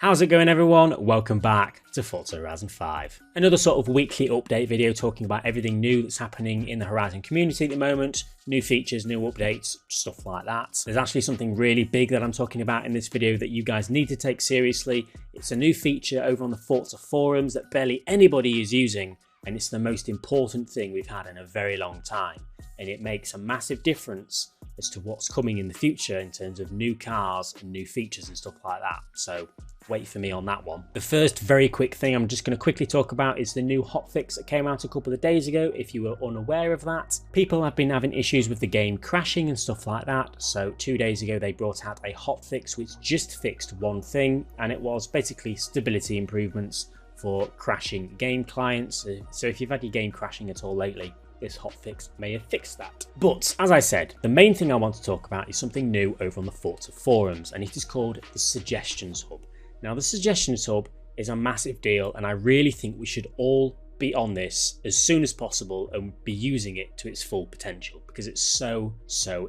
How's it going, everyone? Welcome back to Forza Horizon 5. Another sort of weekly update video talking about everything new that's happening in the Horizon community at the moment, new features, new updates, stuff like that. There's actually something really big that I'm talking about in this video that you guys need to take seriously. It's a new feature over on the Forza forums that barely anybody is using, and it's the most important thing we've had in a very long time. And it makes a massive difference as to what's coming in the future in terms of new cars and new features and stuff like that. So wait for me on that one. The first very quick thing I'm just going to quickly talk about is the new hotfix that came out a couple of days ago. If you were unaware of that, people have been having issues with the game crashing and stuff like that. So 2 days ago they brought out a hotfix which just fixed one thing, and it was basically stability improvements for crashing game clients. So if you've had your game crashing at all lately, this hotfix may have fixed that. But as I said, the main thing I want to talk about is something new over on the Forza forums, and it is called the Suggestions Hub. Now, the Suggestions Hub is a massive deal, and I really think we should all be on this as soon as possible and be using it to its full potential, because it's so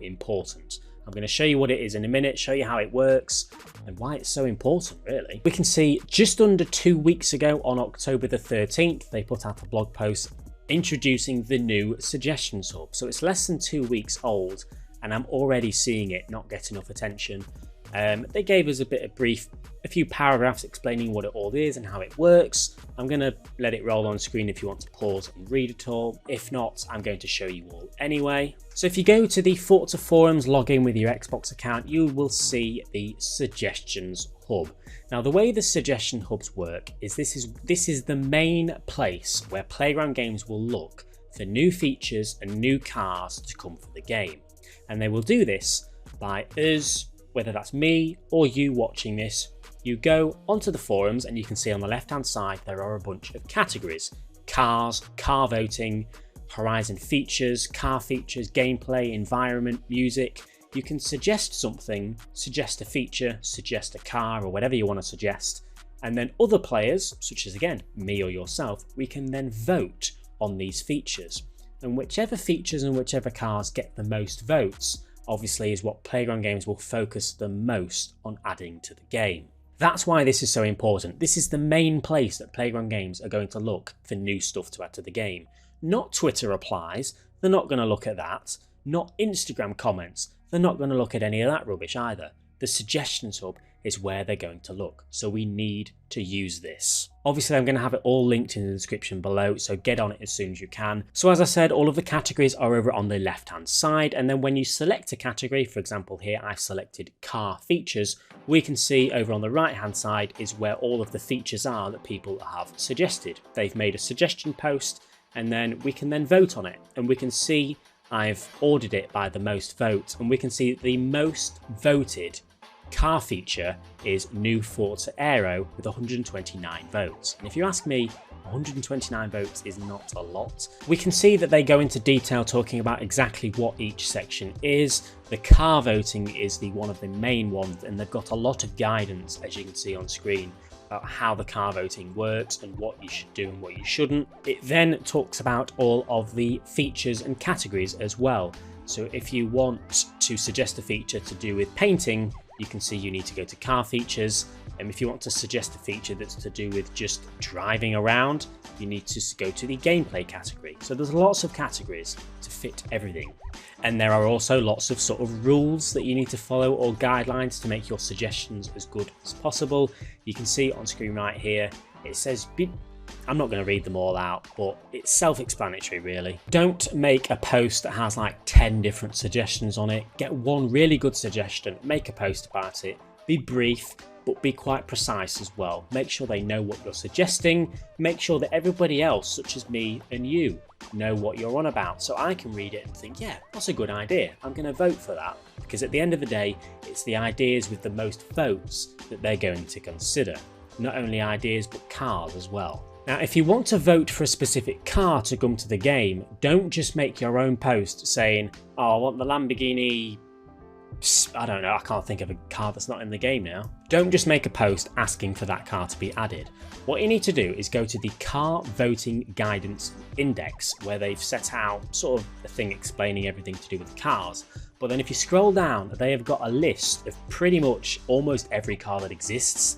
important. I'm going to show you what it is in a minute, show you how it works and why it's so important, really. We can see just under 2 weeks ago on October the 13th, they put out a blog post introducing the new Suggestions Hub. So it's less than 2 weeks old, and I'm already seeing it not get enough attention. They gave us a few paragraphs explaining what it all is and how it works. I'm going to let it roll on screen if you want to pause and read it all. If not, I'm going to show you all anyway. So if you go to the Forza forums, log in with your Xbox account, you will see the Suggestions Hub. Now, the way the Suggestion Hubs work is this is the main place where Playground Games will look for new features and new cars to come for the game. And they will do this by us, whether that's me or you watching this. You go onto the forums and you can see on the left hand side there are a bunch of categories: cars, car voting, Horizon features, car features, gameplay, environment, music. You can suggest something, suggest a feature, suggest a car, or whatever you want to suggest, and then other players, such as again me or yourself, we can then vote on these features, and whichever features and whichever cars get the most votes obviously is what Playground Games will focus the most on adding to the game. That's why this is so important. This is the main place that Playground Games are going to look for new stuff to add to the game. Not Twitter replies, they're not going to look at that. Not Instagram comments, they're not going to look at any of that rubbish either. The Suggestions Hub is where they're going to look, so we need to use this. Obviously, I'm going to have it all linked in the description below, so get on it as soon as you can. So as I said, all of the categories are over on the left-hand side, and then when you select a category, for example here I've selected car features, we can see over on the right-hand side is where all of the features are that people have suggested. They've made a suggestion post, and then we can then vote on it, and we can see I've ordered it by the most votes, and we can see that the most voted car feature is new Forza Aero with 129 votes. And if you ask me, 129 votes is not a lot. We can see that they go into detail talking about exactly what each section is. The car voting is one of the main ones, and they've got a lot of guidance, as you can see on screen, about how the car voting works and what you should do and what you shouldn't. It then talks about all of the features and categories as well. So if you want to suggest a feature to do with painting, you can see you need to go to car features. And if you want to suggest a feature that's to do with just driving around, you need to go to the gameplay category. So there's lots of categories to fit everything. And there are also lots of sort of rules that you need to follow or guidelines to make your suggestions as good as possible. You can see on screen right here, it says, I'm not going to read them all out, but it's self-explanatory really. Don't make a post that has like 10 different suggestions on it. Get one really good suggestion, make a post about it, be brief, but be quite precise as well. Make sure they know what you're suggesting. Make sure that everybody else, such as me and you, know what you're on about, so I can read it and think, yeah, that's a good idea. I'm going to vote for that, because at the end of the day, it's the ideas with the most votes that they're going to consider. Not only ideas, but cars as well. Now, if you want to vote for a specific car to come to the game, don't just make your own post saying, oh, I want the Lamborghini, I don't know, I can't think of a car that's not in the game now. Don't just make a post asking for that car to be added. What you need to do is go to the Car Voting Guidance Index, where they've set out sort of a thing explaining everything to do with cars. But then if you scroll down, they have got a list of pretty much almost every car that exists.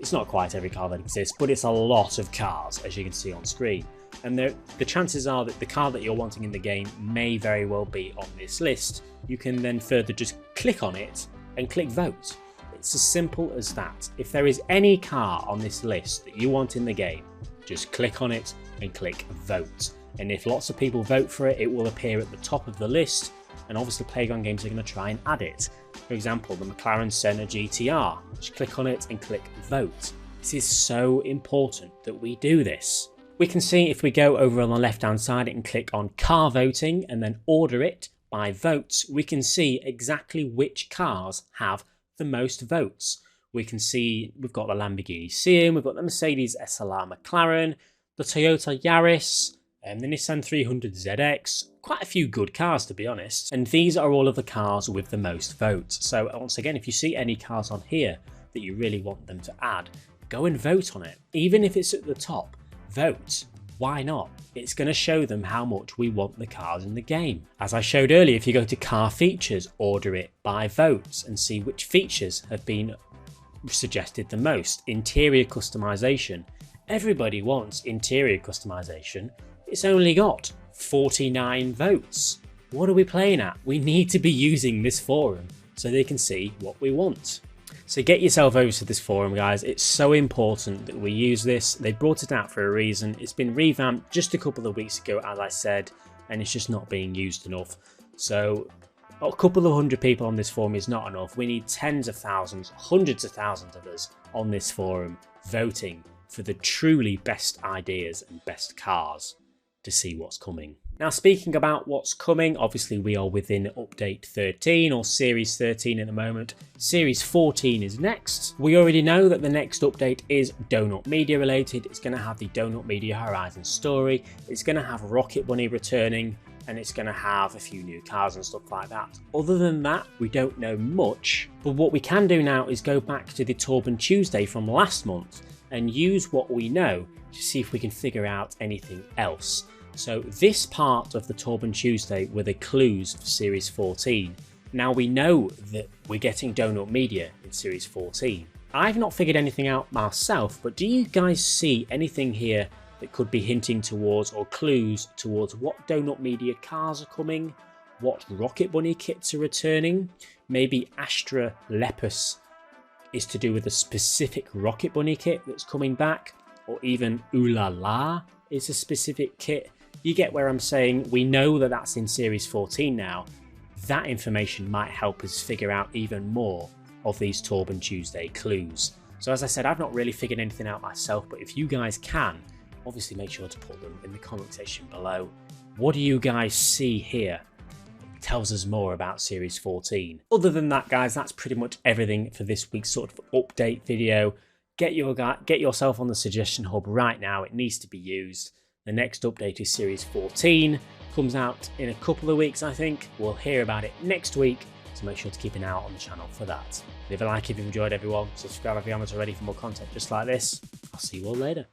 It's not quite every car that exists, but it's a lot of cars, as you can see on screen. And the chances are that the car that you're wanting in the game may very well be on this list. You can then further just click on it and click vote. It's as simple as that. If there is any car on this list that you want in the game, just click on it and click vote. And if lots of people vote for it, it will appear at the top of the list, and obviously Playground Games are going to try and add it. For example, the McLaren Senna GTR. Just click on it and click vote. This is so important that we do this. We can see if we go over on the left hand side and click on car voting and then order it by votes, we can see exactly which cars have the most votes. We can see we've got the Lamborghini Siam, we've got the Mercedes SLR McLaren, the Toyota Yaris, and the Nissan 300ZX. Quite a few good cars, to be honest. And these are all of the cars with the most votes. So once again, if you see any cars on here that you really want them to add, go and vote on it. Even if it's at the top, vote. Why not? It's going to show them how much we want the cars in the game. As I showed earlier, if you go to car features, order it by votes and see which features have been suggested the most. Interior customization. Everybody wants interior customization. It's only got 49 votes. What are we playing at? We need to be using this forum so they can see what we want. So get yourself over to this forum, guys. It's so important that we use this. They brought it out for a reason. It's been revamped just a couple of weeks ago, as I said, and it's just not being used enough. So a couple of hundred people on this forum is not enough. We need tens of thousands, hundreds of thousands of us on this forum voting for the truly best ideas and best cars to see what's coming. Now, speaking about what's coming, obviously we are within update 13 or series 13 at the moment. Series 14 is next. We already know that the next update is Donut Media related. It's going to have the Donut Media Horizon story. It's going to have Rocket Bunny returning, and it's going to have a few new cars and stuff like that. Other than that, we don't know much. But what we can do now is go back to the Torben Tuesday from last month and use what we know to see if we can figure out anything else. So this part of the Torben Tuesday were the clues for Series 14. Now we know that we're getting Donut Media in Series 14. I've not figured anything out myself, but do you guys see anything here that could be hinting towards or clues towards what Donut Media cars are coming, what Rocket Bunny kits are returning? Maybe Astra Lepus is to do with a specific Rocket Bunny kit that's coming back, or even Ooh La La is a specific kit. You get where I'm saying. We know that that's in Series 14 now. That information might help us figure out even more of these Torben Tuesday clues. So as I said, I've not really figured anything out myself, but if you guys can, obviously make sure to put them in the comment section below. What do you guys see here? It tells us more about Series 14. Other than that, guys, that's pretty much everything for this week's sort of update video. Get yourself on the suggestion hub right now. It needs to be used. The next update is Series 14. Comes out in a couple of weeks, I think. We'll hear about it next week, so make sure to keep an eye out on the channel for that. Leave a like if you've enjoyed, everyone. Subscribe if you haven't already for more content just like this. I'll see you all later.